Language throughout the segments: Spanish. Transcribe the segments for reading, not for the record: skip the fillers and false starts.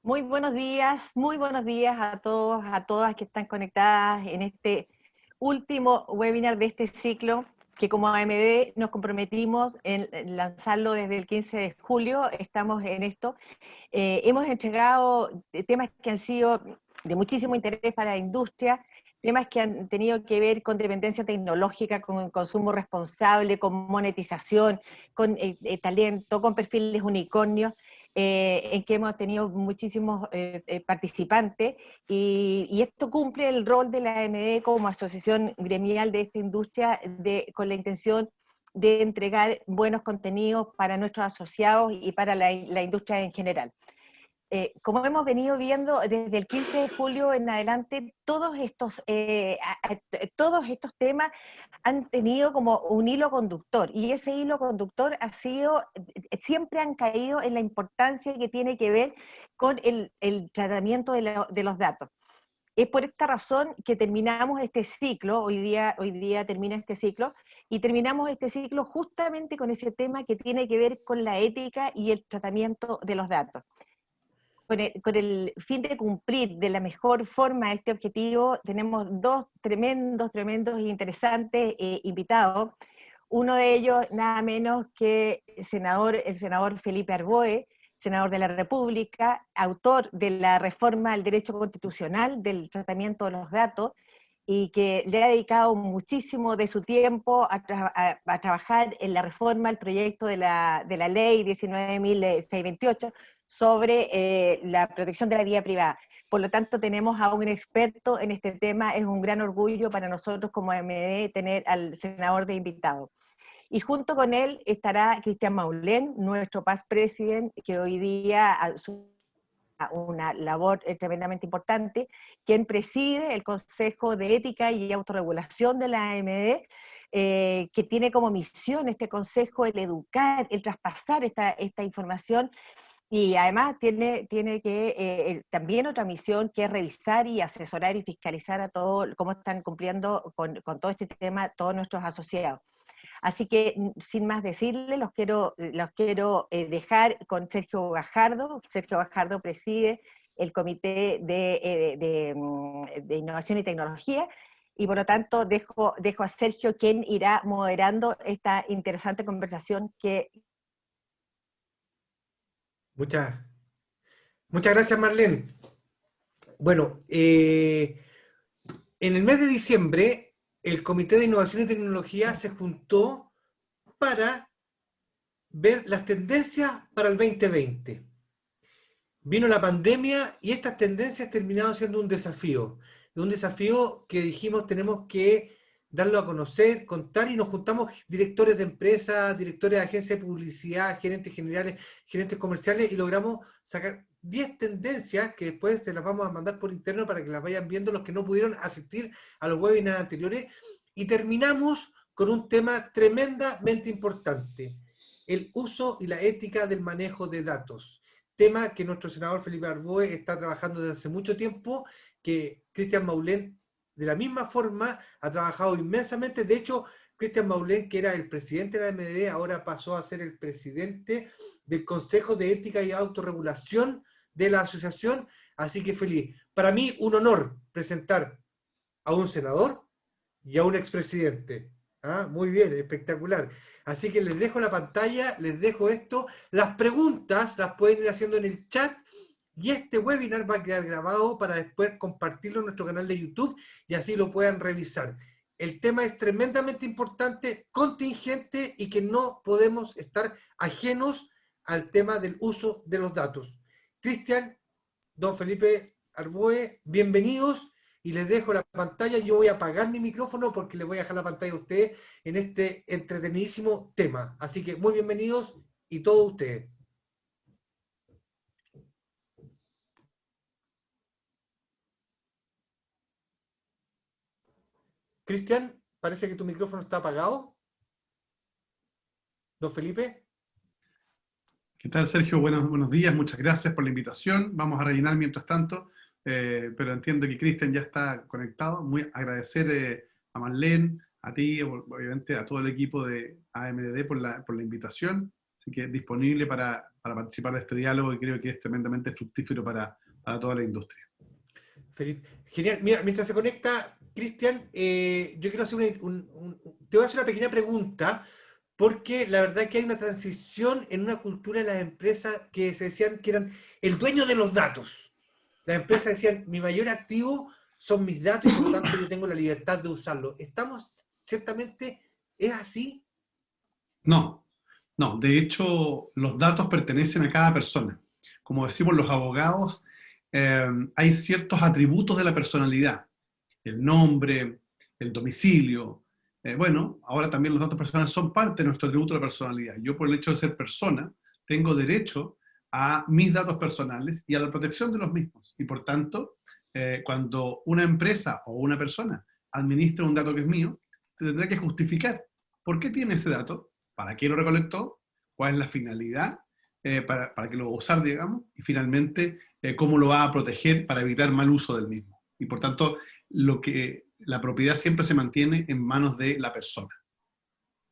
Muy buenos días a todos, a todas que están conectadas en este último webinar de este ciclo, que como AMD nos comprometimos en lanzarlo desde el 15 de julio, estamos en esto. Hemos entregado temas que han sido de muchísimo interés para la industria, temas que han tenido que ver con dependencia tecnológica, con consumo responsable, con monetización, con talento, con perfiles unicornios, en que hemos tenido muchísimos participantes, y esto cumple el rol de la AMD como asociación gremial de esta industria con la intención de entregar buenos contenidos para nuestros asociados y para la industria en general. Como hemos venido viendo desde el 15 de julio en adelante, todos estos temas han tenido como un hilo conductor, y ese hilo conductor ha sido, siempre han caído en la importancia que tiene que ver con el tratamiento de los datos. Es por esta razón que terminamos este ciclo, hoy día termina este ciclo, y terminamos este ciclo justamente con ese tema que tiene que ver con la ética y el tratamiento de los datos. Con el fin de cumplir de la mejor forma este objetivo, tenemos dos tremendos e interesantes invitados. Uno de ellos, nada menos que el senador Felipe Arboe, senador de la República, autor de la reforma al derecho constitucional del tratamiento de los datos, y que le ha dedicado muchísimo de su tiempo a trabajar en la reforma, el proyecto de la ley 19.628 sobre la protección de la vida privada. Por lo tanto, tenemos a un experto en este tema. Es un gran orgullo para nosotros como AMD tener al senador de invitado. Y junto con él estará Cristian Maulén, nuestro past president, que hoy día una labor tremendamente importante, quien preside el Consejo de Ética y Autorregulación de la AMD, que tiene como misión este consejo el educar, el traspasar esta información, y además tiene que también otra misión, que es revisar y asesorar y fiscalizar a todo cómo están cumpliendo con todo este tema todos nuestros asociados. Así que, sin más decirle, los quiero dejar con Sergio Gajardo. Sergio Gajardo preside el Comité de Innovación y Tecnología, y por lo tanto dejo a Sergio, quien irá moderando esta interesante conversación que... Muchas gracias, Marlene. Bueno, en el mes de diciembre, el Comité de Innovación y Tecnología se juntó para ver las tendencias para el 2020. Vino la pandemia y estas tendencias terminaron siendo un desafío que dijimos tenemos que darlo a conocer, contar, y nos juntamos directores de empresas, directores de agencias de publicidad, gerentes generales, gerentes comerciales, y logramos sacar 10 tendencias que después se las vamos a mandar por interno para que las vayan viendo los que no pudieron asistir a los webinars anteriores, y terminamos con un tema tremendamente importante: el uso y la ética del manejo de datos. Tema que nuestro senador Felipe Arboe está trabajando desde hace mucho tiempo, que Cristian Maulén de la misma forma ha trabajado inmensamente. De hecho, Cristian Maulén, que era el presidente de la AMD, ahora pasó a ser el presidente del Consejo de Ética y Autorregulación de la asociación. Así que feliz. Para mí, un honor presentar a un senador y a un expresidente. ¿Ah? Muy bien, espectacular. Así que les dejo la pantalla, les dejo esto. Las preguntas las pueden ir haciendo en el chat, y este webinar va a quedar grabado para después compartirlo en nuestro canal de YouTube y así lo puedan revisar. El tema es tremendamente importante, contingente, y que no podemos estar ajenos al tema del uso de los datos. Cristian, don Felipe Arboe, bienvenidos, y les dejo la pantalla. Yo voy a apagar mi micrófono porque les voy a dejar la pantalla a ustedes en este entretenidísimo tema. Así que muy bienvenidos y todos ustedes. Cristian, parece que tu micrófono está apagado. Don Felipe. ¿Qué tal, Sergio? Buenos días, muchas gracias por la invitación. Vamos a rellenar mientras tanto, pero entiendo que Cristian ya está conectado. Muy agradecer a Marlene, a ti, obviamente a todo el equipo de AMD por la invitación. Así que disponible para participar de este diálogo y creo que es tremendamente fructífero para toda la industria. Felipe. Genial. Mira, mientras se conecta Cristian, yo quiero hacer te voy a hacer una pequeña pregunta, porque la verdad es que hay una transición en una cultura de las empresas que se decían que eran el dueño de los datos. Las empresas decían, mi mayor activo son mis datos y por lo tanto yo tengo la libertad de usarlos. ¿Estamos ciertamente, es así? No, no. De hecho, los datos pertenecen a cada persona. Como decimos los abogados, hay ciertos atributos de la personalidad. El nombre, el domicilio. Bueno, ahora también los datos personales son parte de nuestro atributo de la personalidad. Yo, por el hecho de ser persona, tengo derecho a mis datos personales y a la protección de los mismos. Y por tanto, cuando una empresa o una persona administra un dato que es mío, tendrá que justificar por qué tiene ese dato, para qué lo recolectó, cuál es la finalidad para qué lo va a usar, digamos, y finalmente cómo lo va a proteger para evitar mal uso del mismo. Y por tanto, la propiedad siempre se mantiene en manos de la persona.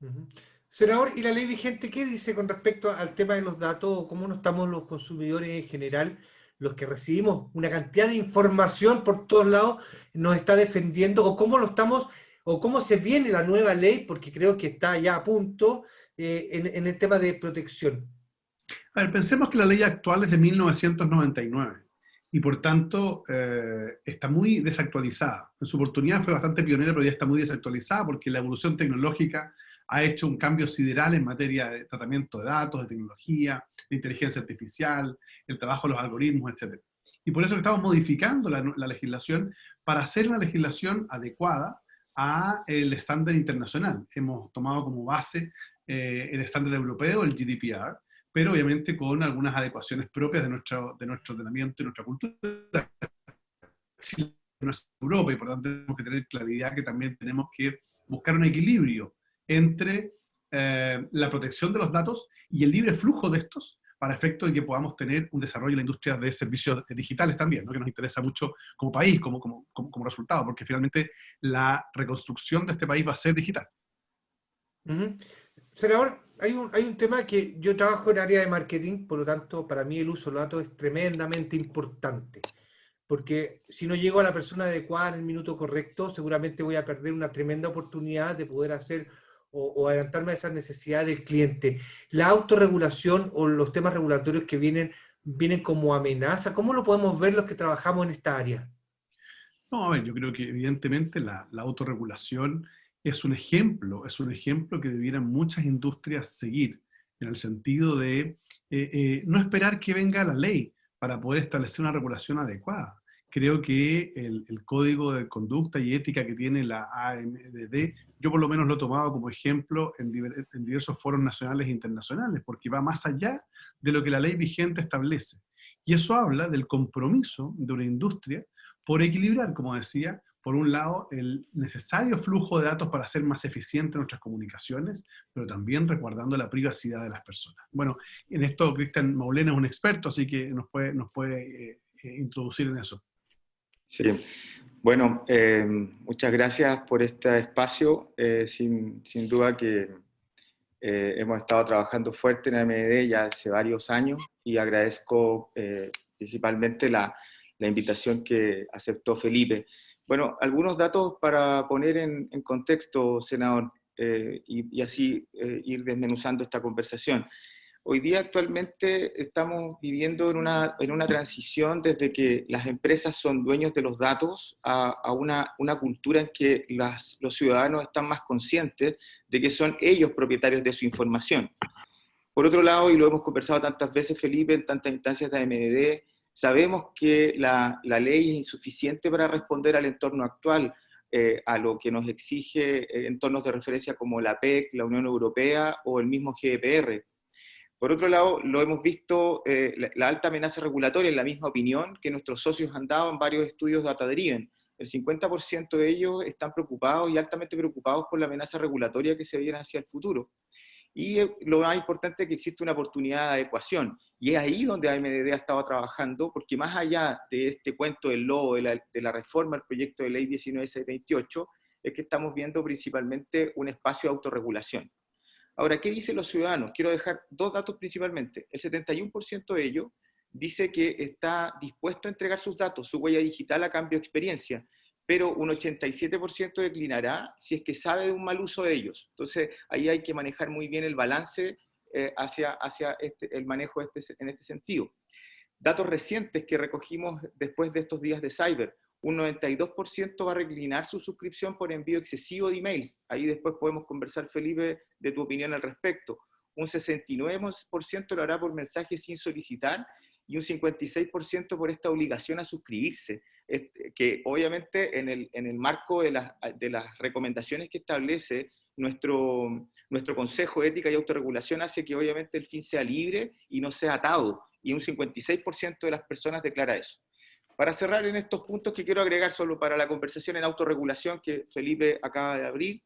Uh-huh. Senador, ¿y la ley vigente qué dice con respecto al tema de los datos o cómo no estamos los consumidores en general, los que recibimos una cantidad de información por todos lados, nos está defendiendo o cómo lo estamos o cómo se viene la nueva ley, porque creo que está ya a punto en el tema de protección? A ver, pensemos que la ley actual es de 1999 y por tanto está muy desactualizada. En su oportunidad fue bastante pionera, pero ya está muy desactualizada porque la evolución tecnológica ha hecho un cambio sideral en materia de tratamiento de datos, de tecnología, de inteligencia artificial, el trabajo de los algoritmos, etc. Y por eso estamos modificando la legislación para hacer una legislación adecuada al estándar internacional. Hemos tomado como base el estándar europeo, el GDPR, pero obviamente con algunas adecuaciones propias de nuestro ordenamiento y nuestra cultura. No es Europa y por tanto tenemos que tener claridad que también tenemos que buscar un equilibrio entre la protección de los datos y el libre flujo de estos para efecto de que podamos tener un desarrollo en la industria de servicios digitales también, ¿no? Que nos interesa mucho como país, como resultado, porque finalmente la reconstrucción de este país va a ser digital. Uh-huh. Senador, hay un tema que yo trabajo en área de marketing, por lo tanto, para mí el uso de los datos es tremendamente importante, porque si no llego a la persona adecuada en el minuto correcto, seguramente voy a perder una tremenda oportunidad de poder hacer o adelantarme a esas necesidades del cliente. La autorregulación o los temas regulatorios que vienen como amenaza, ¿cómo lo podemos ver los que trabajamos en esta área? No, a ver, yo creo que evidentemente la autorregulación es un ejemplo que debieran muchas industrias seguir, en el sentido de no esperar que venga la ley para poder establecer una regulación adecuada. Creo que el código de conducta y ética que tiene la AMDD, yo por lo menos lo he tomado como ejemplo en diversos foros nacionales e internacionales, porque va más allá de lo que la ley vigente establece. Y eso habla del compromiso de una industria por equilibrar, como decía, por un lado, el necesario flujo de datos para hacer más eficientes nuestras comunicaciones, pero también resguardando la privacidad de las personas. Bueno, en esto Cristian Maulén es un experto, así que nos puede introducir en eso. Sí, bueno, muchas gracias por este espacio. Sin duda que hemos estado trabajando fuerte en AMD ya hace varios años y agradezco principalmente la invitación que aceptó Felipe. Bueno, algunos datos para poner en contexto, senador, y así ir desmenuzando esta conversación. Hoy día actualmente estamos viviendo en una transición desde que las empresas son dueños de los datos a una cultura en que los ciudadanos están más conscientes de que son ellos propietarios de su información. Por otro lado, y lo hemos conversado tantas veces, Felipe, en tantas instancias de AMD, sabemos que la ley es insuficiente para responder al entorno actual, a lo que nos exige entornos de referencia como la PEC, la Unión Europea o el mismo GDPR. Por otro lado, lo hemos visto, la alta amenaza regulatoria, en la misma opinión que nuestros socios han dado en varios estudios data-driven. El 50% de ellos están preocupados y altamente preocupados por la amenaza regulatoria que se viene hacia el futuro. Y lo más importante es que existe una oportunidad de adecuación. Y es ahí donde AMDD ha estado trabajando, porque más allá de este cuento del lobo, de la reforma al proyecto de ley 19628, es que estamos viendo principalmente un espacio de autorregulación. Ahora, ¿qué dicen los ciudadanos? Quiero dejar dos datos principalmente. El 71% de ellos dice que está dispuesto a entregar sus datos, su huella digital a cambio de experiencia, pero un 87% declinará si es que sabe de un mal uso de ellos. Entonces, ahí hay que manejar muy bien el balance hacia el manejo en este sentido. Datos recientes que recogimos después de estos días de Cyber: un 92% va a reclinar su suscripción por envío excesivo de emails. Ahí después podemos conversar, Felipe, de tu opinión al respecto. Un 69% lo hará por mensajes sin solicitar, y un 56% por esta obligación a suscribirse, que obviamente en el marco de las recomendaciones que establece nuestro Consejo de Ética y Autorregulación, hace que obviamente el fin sea libre y no sea atado, y un 56% de las personas declara eso. Para cerrar en estos puntos que quiero agregar solo para la conversación en autorregulación que Felipe acaba de abrir,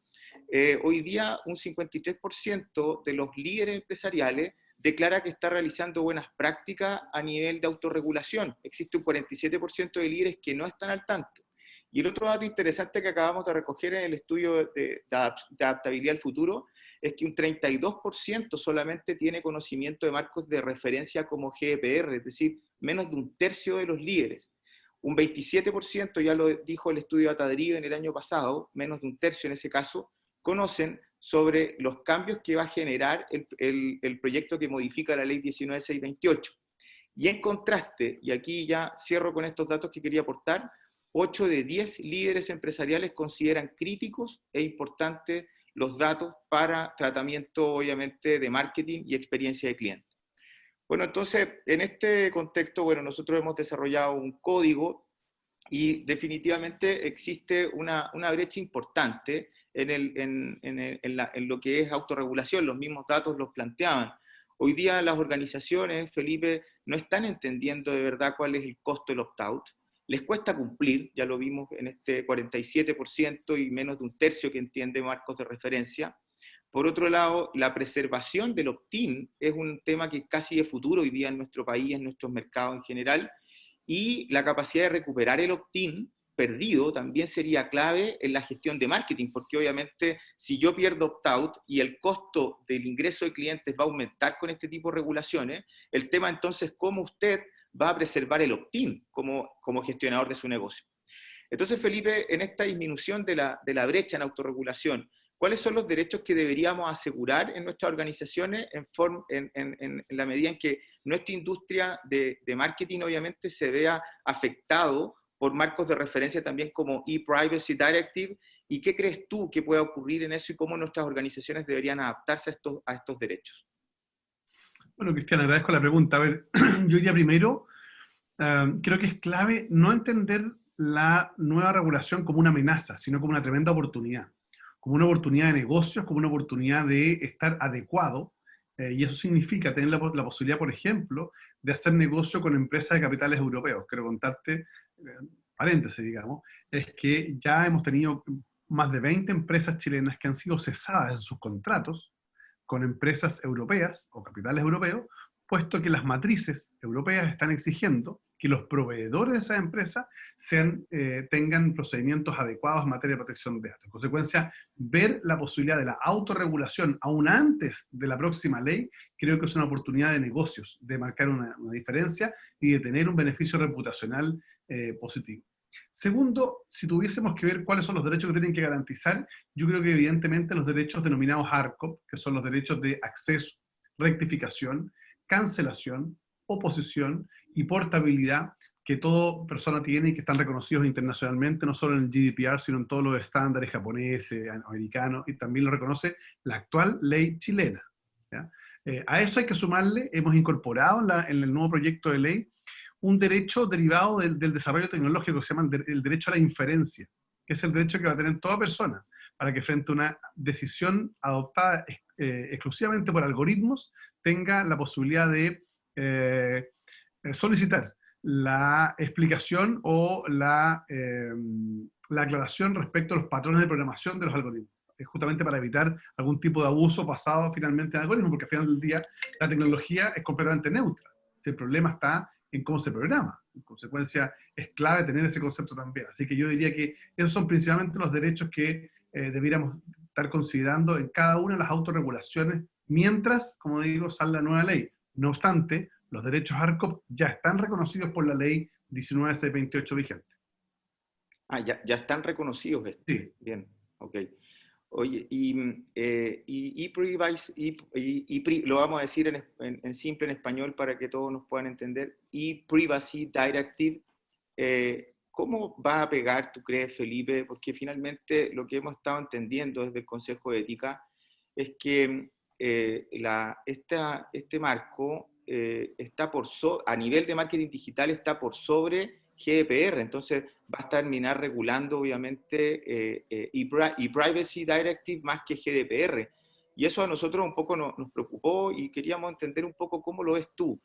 hoy día un 53% de los líderes empresariales declara que está realizando buenas prácticas a nivel de autorregulación. Existe un 47% de líderes que no están al tanto. Y el otro dato interesante que acabamos de recoger en el estudio de adaptabilidad al futuro es que un 32% solamente tiene conocimiento de marcos de referencia como GDPR, es decir, menos de un tercio de los líderes. Un 27%, ya lo dijo el estudio Atadrive en el año pasado, menos de un tercio en ese caso, conocen sobre los cambios que va a generar el proyecto que modifica la ley 19628. Y en contraste, y aquí ya cierro con estos datos que quería aportar, 8 de 10 líderes empresariales consideran críticos e importantes los datos para tratamiento, obviamente, de marketing y experiencia de cliente. Bueno, entonces, en este contexto, bueno, nosotros hemos desarrollado un código y definitivamente existe una brecha importante en lo que es autorregulación. Los mismos datos los planteaban. Hoy día las organizaciones, Felipe, no están entendiendo de verdad cuál es el costo del opt-out. Les cuesta cumplir, ya lo vimos en este 47% y menos de un tercio que entiende marcos de referencia. Por otro lado, la preservación del opt-in es un tema que casi de futuro hoy día en nuestro país, en nuestros mercados en general, y la capacidad de recuperar el opt-in perdido también sería clave en la gestión de marketing, porque obviamente si yo pierdo opt-out y el costo del ingreso de clientes va a aumentar con este tipo de regulaciones, el tema entonces cómo usted va a preservar el opt-in como gestionador de su negocio. Entonces, Felipe, en esta disminución de la brecha en autorregulación, ¿cuáles son los derechos que deberíamos asegurar en nuestras organizaciones en la medida en que nuestra industria de marketing obviamente se vea afectado por marcos de referencia también como ePrivacy Directive? ¿Y qué crees tú que pueda ocurrir en eso y cómo nuestras organizaciones deberían adaptarse a estos derechos? Bueno, Cristian, agradezco la pregunta. A ver, yo diría primero, creo que es clave no entender la nueva regulación como una amenaza, sino como una tremenda oportunidad. Como una oportunidad de negocios, como una oportunidad de estar adecuado, y eso significa tener la posibilidad, por ejemplo, de hacer negocio con empresas de capitales europeos. Quiero contarte, paréntesis, digamos, es que ya hemos tenido más de 20 empresas chilenas que han sido cesadas en sus contratos con empresas europeas o capitales europeos, puesto que las matrices europeas están exigiendo que los proveedores de esas empresas tengan procedimientos adecuados en materia de protección de datos. En consecuencia, ver la posibilidad de la autorregulación aún antes de la próxima ley, creo que es una oportunidad de negocios, de marcar una diferencia y de tener un beneficio reputacional positivo. Segundo, si tuviésemos que ver cuáles son los derechos que tienen que garantizar, yo creo que evidentemente los derechos denominados ARCOP, que son los derechos de acceso, rectificación, cancelación, oposición y portabilidad que toda persona tiene y que están reconocidos internacionalmente, no solo en el GDPR, sino en todos los estándares japoneses, americanos, y también lo reconoce la actual ley chilena, ¿ya? A eso hay que sumarle, hemos incorporado en el nuevo proyecto de ley un derecho derivado del desarrollo tecnológico que se llama el derecho a la inferencia, que es el derecho que va a tener toda persona para que frente a una decisión adoptada exclusivamente por algoritmos tenga la posibilidad de solicitar la explicación o la aclaración respecto a los patrones de programación de los algoritmos. Es justamente para evitar algún tipo de abuso pasado finalmente en algoritmos, porque al final del día la tecnología es completamente neutra. El problema está en cómo se programa. En consecuencia, es clave tener ese concepto también. Así que yo diría que esos son principalmente los derechos que debiéramos estar considerando en cada una de las autorregulaciones mientras, como digo, sale la nueva ley. No obstante, los derechos ARCOP ya están reconocidos por la ley 19628 vigente. Ah, ya están reconocidos. Sí. Bien, ok. Oye, lo vamos a decir en simple en español para que todos nos puedan entender. E-Privacy Directive, ¿cómo va a pegar, tú crees, Felipe? Porque finalmente lo que hemos estado entendiendo desde el Consejo de Ética es que este marco está a nivel de marketing digital está por sobre GDPR, entonces va a terminar regulando obviamente e-Privacy Directive más que GDPR. Y eso a nosotros un poco nos preocupó y queríamos entender un poco cómo lo ves tú.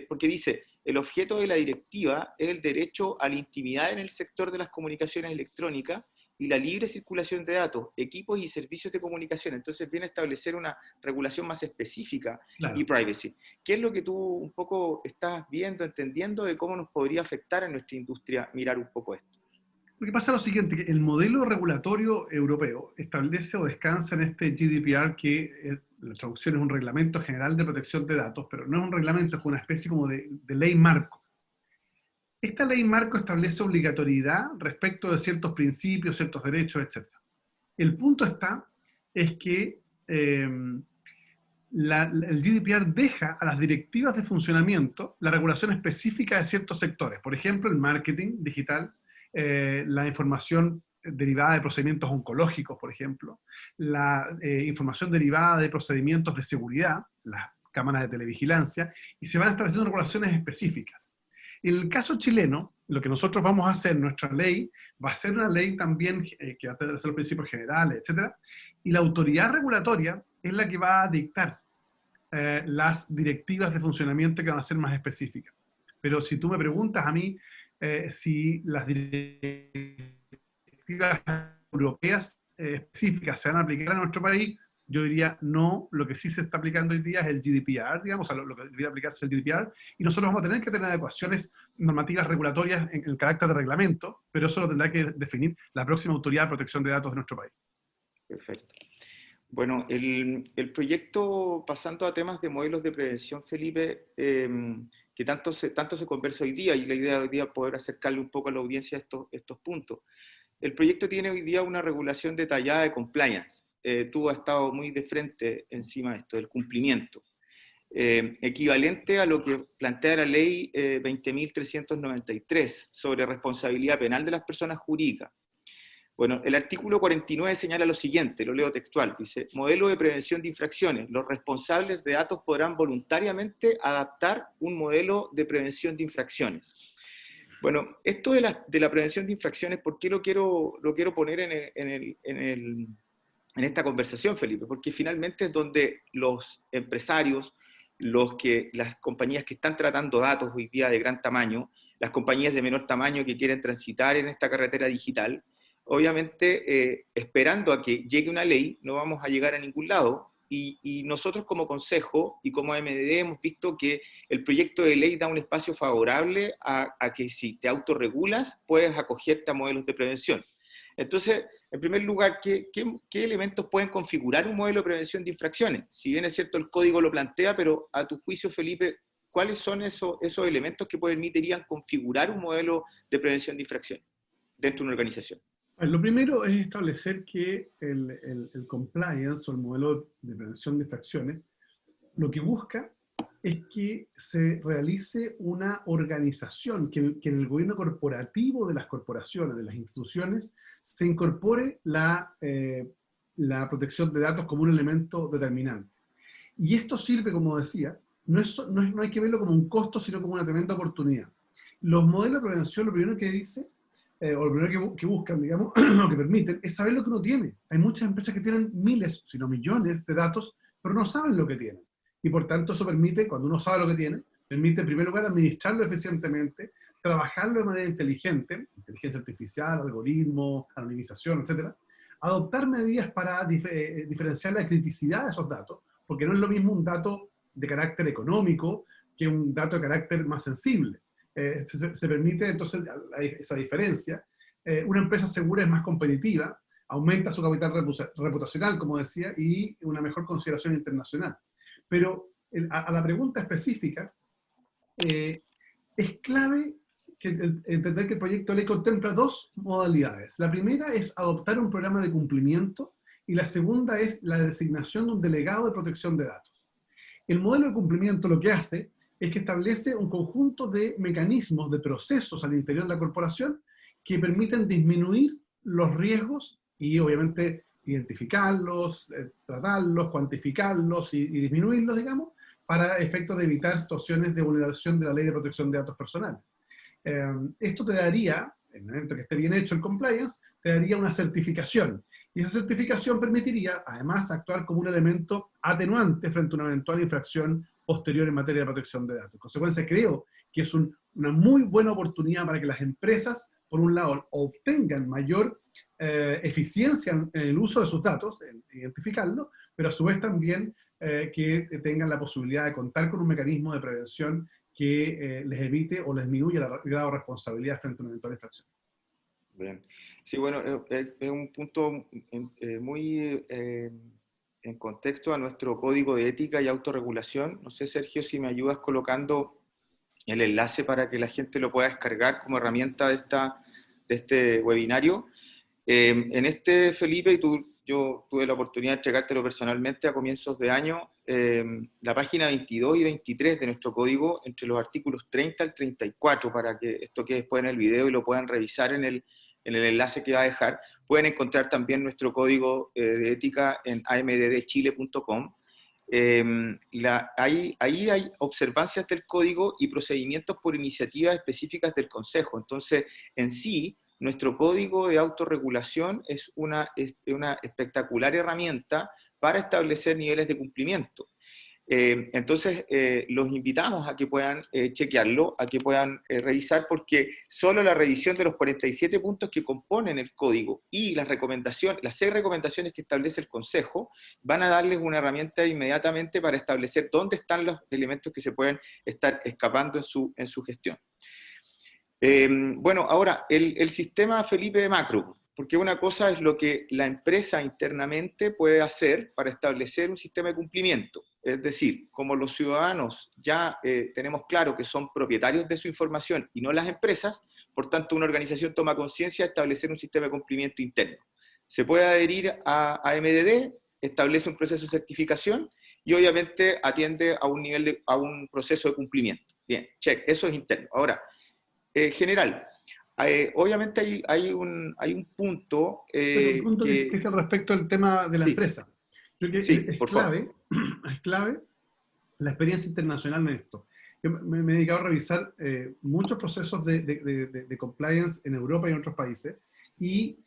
Porque dice, el objeto de la directiva es el derecho a la intimidad en el sector de las comunicaciones electrónicas y la libre circulación de datos, equipos y servicios de comunicación. Entonces viene a establecer una regulación más específica Claro. y privacy. ¿Qué es lo que tú un poco estás viendo, entendiendo de cómo nos podría afectar a nuestra industria mirar un poco esto? Lo que pasa es lo siguiente, que el modelo regulatorio europeo establece o descansa en este GDPR, que la traducción es un reglamento general de protección de datos, pero no es un reglamento, es una especie como de ley marco. Esta ley marco establece obligatoriedad respecto de ciertos principios, ciertos derechos, etc. El punto es que el GDPR deja a las directivas de funcionamiento la regulación específica de ciertos sectores. Por ejemplo, el marketing digital, la información derivada de procedimientos oncológicos, por ejemplo, la información derivada de procedimientos de seguridad, las cámaras de televigilancia, y se van estableciendo regulaciones específicas. En el caso chileno, lo que nosotros vamos a hacer, nuestra ley, va a ser una ley también que va a tener los principios generales, etc. Y la autoridad regulatoria es la que va a dictar las directivas de funcionamiento que van a ser más específicas. Pero si tú me preguntas a mí si las directivas europeas específicas se van a aplicar a nuestro país, yo diría no. Lo que sí se está aplicando hoy día es el GDPR, digamos, lo que debería aplicarse es el GDPR, y nosotros vamos a tener que tener adecuaciones normativas regulatorias en el carácter de reglamento, pero eso lo tendrá que definir la próxima autoridad de protección de datos de nuestro país. Perfecto. Bueno, el proyecto, pasando a temas de modelos de prevención, Felipe, que tanto se conversa hoy día, y la idea hoy día es poder acercarle un poco a la audiencia estos puntos. El proyecto tiene hoy día una regulación detallada de compliance. Tú has estado muy de frente encima de esto, del cumplimiento. Equivalente a lo que plantea la ley 20.393 sobre responsabilidad penal de las personas jurídicas. Bueno, el artículo 49 señala lo siguiente, lo leo textual, dice: modelo de prevención de infracciones. Los responsables de datos podrán voluntariamente adaptar un modelo de prevención de infracciones. Bueno, esto de la prevención de infracciones, ¿por qué lo quiero poner en esta conversación, Felipe? Porque finalmente es donde los empresarios, las compañías que están tratando datos hoy día de gran tamaño, las compañías de menor tamaño que quieren transitar en esta carretera digital, obviamente, esperando a que llegue una ley, no vamos a llegar a ningún lado, y nosotros como Consejo y como AMDD hemos visto que el proyecto de ley da un espacio favorable a que si te autorregulas, puedes acogerte a modelos de prevención. Entonces, en primer lugar, ¿qué elementos pueden configurar un modelo de prevención de infracciones? Si bien es cierto, el código lo plantea, pero a tu juicio, Felipe, ¿cuáles son esos elementos que permitirían configurar un modelo de prevención de infracciones dentro de una organización? Lo primero es establecer que el compliance o el modelo de prevención de infracciones lo que busca es que se realice una organización, que en el gobierno corporativo de las corporaciones, de las instituciones, se incorpore la protección de datos como un elemento determinante. Y esto sirve, como decía, no hay que verlo como un costo, sino como una tremenda oportunidad. Los modelos de prevención, lo primero que dice, o lo primero que buscan, digamos, lo que permiten, es saber lo que uno tiene. Hay muchas empresas que tienen miles, si no millones de datos, pero no saben lo que tienen. Y por tanto eso permite, cuando uno sabe lo que tiene, permite en primer lugar administrarlo eficientemente, trabajarlo de manera inteligente, inteligencia artificial, algoritmos, anonimización, etc. Adoptar medidas para diferenciar la criticidad de esos datos, porque no es lo mismo un dato de carácter económico que un dato de carácter más sensible. Se permite entonces esa diferencia. Una empresa segura es más competitiva, aumenta su capital reputacional, como decía, y una mejor consideración internacional. Pero a la pregunta específica, es clave entender que el proyecto de ley contempla dos modalidades. La primera es adoptar un programa de cumplimiento y la segunda es la designación de un delegado de protección de datos. El modelo de cumplimiento lo que hace es que establece un conjunto de mecanismos, de procesos al interior de la corporación que permiten disminuir los riesgos y obviamente identificarlos, tratarlos, cuantificarlos y disminuirlos, digamos, para efectos de evitar situaciones de vulneración de la Ley de Protección de Datos Personales. Esto te daría, en el momento que esté bien hecho el compliance, te daría una certificación. Y esa certificación permitiría, además, actuar como un elemento atenuante frente a una eventual infracción posterior en materia de protección de datos. En consecuencia, creo que es una muy buena oportunidad para que las empresas, por un lado, obtengan mayor eficiencia en el uso de sus datos, en identificarlo, pero a su vez también que tengan la posibilidad de contar con un mecanismo de prevención que les evite o les disminuya el grado de responsabilidad frente a una eventual infracción. Bien. Sí, bueno, es un punto muy en contexto a nuestro código de ética y autorregulación. No sé, Sergio, si me ayudas colocando el enlace para que la gente lo pueda descargar como herramienta de este webinario. En este, Felipe, yo tuve la oportunidad de entregártelo personalmente a comienzos de año, la página 22 y 23 de nuestro código, entre los artículos 30 al 34, para que esto quede después en el video y lo puedan revisar en el enlace que va a dejar. Pueden encontrar también nuestro código de ética en amddchile.com. Ahí hay observancias del código y procedimientos por iniciativas específicas del Consejo. Entonces, en sí, nuestro código de autorregulación es una espectacular herramienta para establecer niveles de cumplimiento. Entonces, los invitamos a que puedan chequearlo, a que puedan revisar, porque solo la revisión de los 47 puntos que componen el código y las 6 recomendaciones que establece el Consejo van a darles una herramienta inmediatamente para establecer dónde están los elementos que se pueden estar escapando en su gestión. Bueno, ahora, el sistema, Felipe, de macro, porque una cosa es lo que la empresa internamente puede hacer para establecer un sistema de cumplimiento. Es decir, como los ciudadanos ya tenemos claro que son propietarios de su información y no las empresas, por tanto una organización toma conciencia de establecer un sistema de cumplimiento interno. Se puede adherir a MDD, establece un proceso de certificación y obviamente atiende a un proceso de cumplimiento. Bien, check, eso es interno. Ahora, general, obviamente hay un punto, un punto que es al respecto del tema de la empresa. Creo que sí, es clave la experiencia internacional en esto. Yo me he dedicado a revisar muchos procesos de compliance en Europa y en otros países, y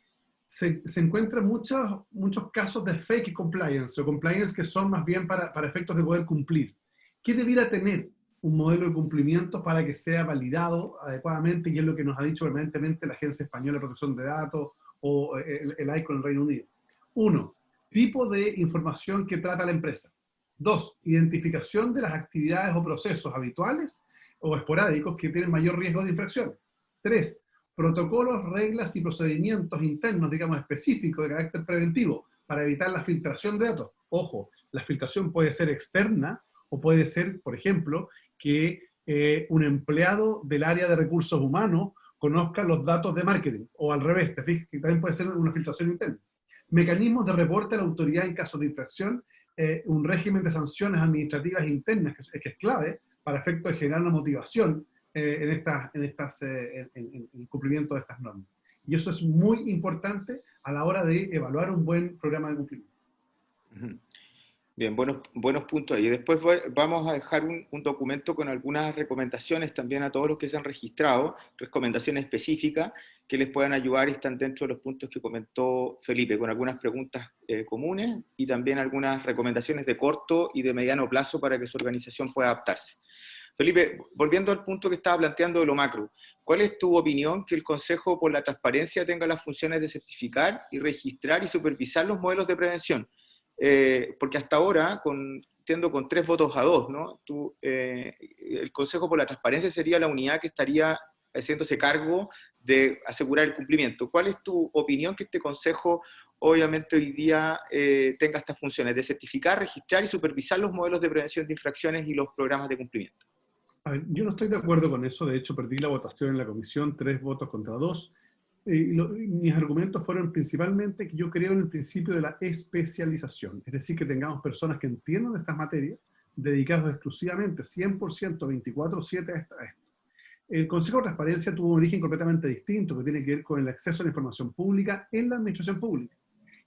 se encuentran muchos casos de fake compliance, o compliance que son más bien para efectos de poder cumplir. ¿Qué debiera tener un modelo de cumplimiento para que sea validado adecuadamente? Y es lo que nos ha dicho permanentemente la Agencia Española de Protección de Datos o el ICO en el Reino Unido. 1. Tipo de información que trata la empresa. 2. Identificación de las actividades o procesos habituales o esporádicos que tienen mayor riesgo de infracción. 3. Protocolos, reglas y procedimientos internos, digamos, específicos de carácter preventivo para evitar la filtración de datos. Ojo, la filtración puede ser externa o puede ser, por ejemplo, que un empleado del área de recursos humanos conozca los datos de marketing, o al revés, te fijas, que también puede ser una filtración interna. Mecanismos de reporte a la autoridad en caso de infracción, un régimen de sanciones administrativas internas, que es clave para efectos de generar una motivación en el cumplimiento de estas normas. Y eso es muy importante a la hora de evaluar un buen programa de cumplimiento. Bien, buenos puntos ahí. Después vamos a dejar un documento con algunas recomendaciones también a todos los que se han registrado, recomendaciones específicas que les puedan ayudar y están dentro de los puntos que comentó Felipe, con algunas preguntas comunes y también algunas recomendaciones de corto y de mediano plazo para que su organización pueda adaptarse. Felipe, volviendo al punto que estaba planteando de lo macro, ¿cuál es tu opinión que el Consejo por la Transparencia tenga las funciones de certificar y registrar y supervisar los modelos de prevención? Porque hasta ahora, entiendo con 3 votos a 2, ¿no? El Consejo por la Transparencia sería la unidad que estaría haciéndose cargo de asegurar el cumplimiento. ¿Cuál es tu opinión que este Consejo obviamente hoy día tenga estas funciones de certificar, registrar y supervisar los modelos de prevención de infracciones y los programas de cumplimiento. A ver, yo no estoy de acuerdo con eso. De hecho, perdí la votación en la comisión, 3 votos contra 2. Mis argumentos fueron principalmente que yo creo en el principio de la especialización, es decir, que tengamos personas que entiendan de estas materias, dedicados exclusivamente, 100%, 24/7 a esto. El Consejo de Transparencia tuvo un origen completamente distinto, que tiene que ver con el acceso a la información pública en la administración pública.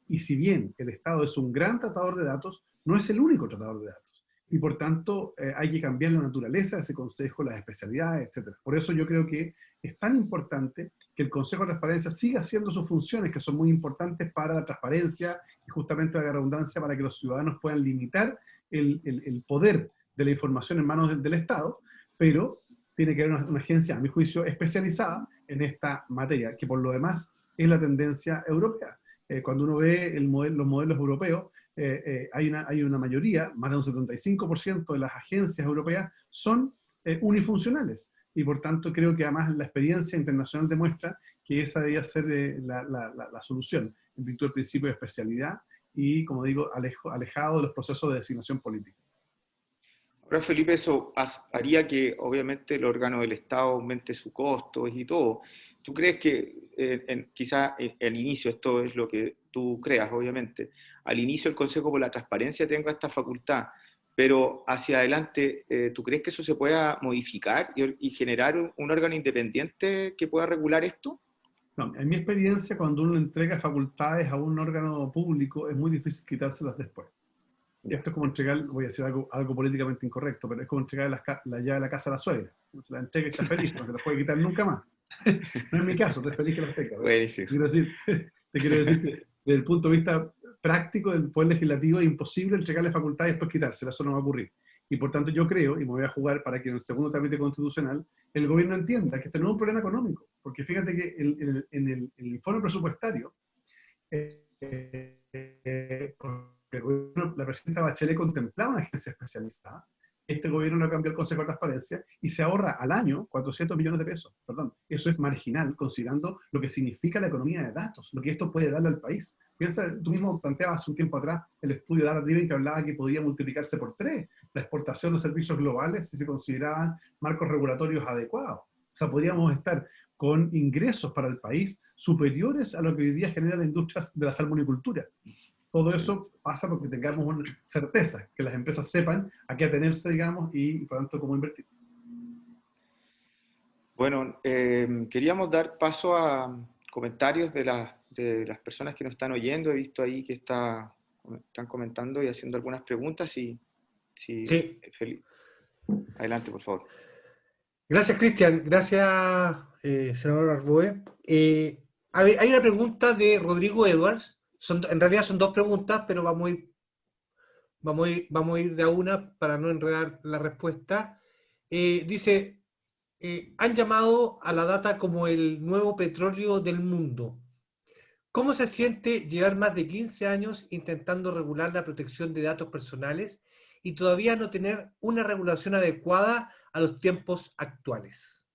Y si bien el Estado es un gran tratador de datos, no es el único tratador de datos. Y por tanto hay que cambiar la naturaleza de ese consejo, las especialidades, etc. Por eso yo creo que es tan importante que el Consejo de Transparencia siga haciendo sus funciones, que son muy importantes para la transparencia y justamente la redundancia, para que los ciudadanos puedan limitar el poder de la información en manos del Estado, pero tiene que haber una agencia, a mi juicio, especializada en esta materia, que por lo demás es la tendencia europea. Cuando uno ve los modelos europeos, hay una mayoría, más de un 75% de las agencias europeas son unifuncionales. Y por tanto creo que además la experiencia internacional demuestra que esa debería ser la solución, en virtud del principio de especialidad y, como digo, alejado de los procesos de designación política. Ahora, Felipe, eso haría que obviamente el órgano del Estado aumente su costo y todo. ¿Tú crees que quizá al inicio, esto es lo que tú creas, obviamente, al inicio el Consejo por la Transparencia tenga esta facultad, pero hacia adelante, ¿tú crees que eso se pueda modificar y generar un órgano independiente que pueda regular esto? No, en mi experiencia, cuando uno entrega facultades a un órgano público, es muy difícil quitárselas después. Esto es como entregar, voy a decir algo políticamente incorrecto, pero es como entregar la llave de la casa a la suegra. Se la entrega y está feliz, no se la puede quitar nunca más. No es mi caso, estoy feliz que las tenga. Te quiero decir que desde el punto de vista práctico del Poder Legislativo es imposible entregarle facultades y después quitársela, eso no va a ocurrir. Y por tanto yo creo, y me voy a jugar para que en el segundo trámite constitucional el gobierno entienda que este no es un problema económico, porque fíjate que en el informe presupuestario, la presidenta Bachelet contemplaba una agencia especializada. Este gobierno no cambió el Consejo de Transparencia y se ahorra al año 400 millones de pesos. Perdón, eso es marginal considerando lo que significa la economía de datos, lo que esto puede darle al país. Piensa, tú mismo planteabas un tiempo atrás el estudio de Data Driven que hablaba que podía multiplicarse por 3 la exportación de servicios globales si se consideraban marcos regulatorios adecuados. O sea, podríamos estar con ingresos para el país superiores a lo que hoy día genera la industria de la salmonicultura. Todo eso pasa porque tengamos una certeza, que las empresas sepan a qué atenerse, digamos, y por lo tanto cómo invertir. Bueno, queríamos dar paso a comentarios de las personas que nos están oyendo. He visto ahí que están comentando y haciendo algunas preguntas. Sí. Felipe. Adelante, por favor. Gracias, Cristian. Gracias, senador Arboe. A ver, hay una pregunta de Rodrigo Edwards. En realidad son 2 preguntas, pero vamos a ir de a una para no enredar la respuesta. Dice, han llamado a la data como el nuevo petróleo del mundo. ¿Cómo se siente llevar más de 15 años intentando regular la protección de datos personales y todavía no tener una regulación adecuada a los tiempos actuales?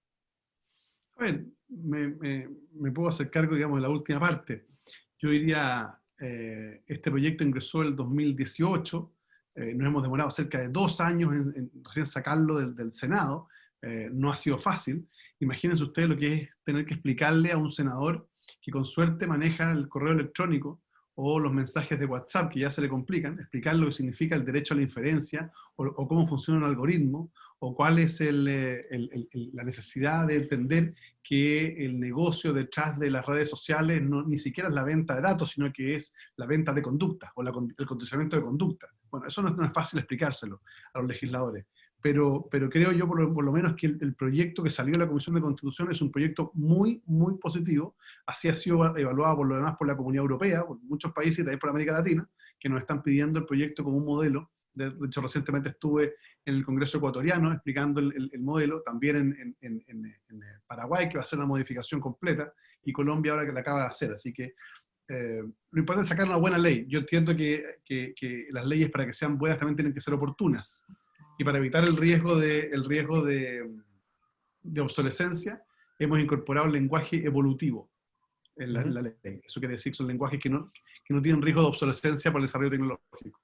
A ver, me puedo hacer cargo, digamos, de la última parte. Yo diría, este proyecto ingresó en el 2018, nos hemos demorado cerca de 2 años en recién sacarlo del Senado, no ha sido fácil. Imagínense ustedes lo que es tener que explicarle a un senador que con suerte maneja el correo electrónico o los mensajes de WhatsApp, que ya se le complican, explicar lo que significa el derecho a la inferencia, o cómo funciona un algoritmo, o cuál es la necesidad de entender que el negocio detrás de las redes sociales ni siquiera es la venta de datos, sino que es la venta de conducta, o el condicionamiento de conducta. Bueno, eso no es fácil explicárselo a los legisladores. Pero creo yo por lo menos que el proyecto que salió de la Comisión de Constitución es un proyecto muy, muy positivo. Así ha sido evaluado por lo demás por la Comunidad Europea, por muchos países y también por América Latina, que nos están pidiendo el proyecto como un modelo. De hecho, recientemente estuve en el Congreso ecuatoriano explicando el modelo, también en Paraguay, que va a ser una modificación completa, y Colombia ahora que la acaba de hacer. Así que lo importante es sacar una buena ley. Yo entiendo que las leyes, para que sean buenas, también tienen que ser oportunas. Y para evitar el riesgo de obsolescencia, hemos incorporado el lenguaje evolutivo. en la ley. Eso quiere decir que son lenguajes que no tienen riesgo de obsolescencia por el desarrollo tecnológico.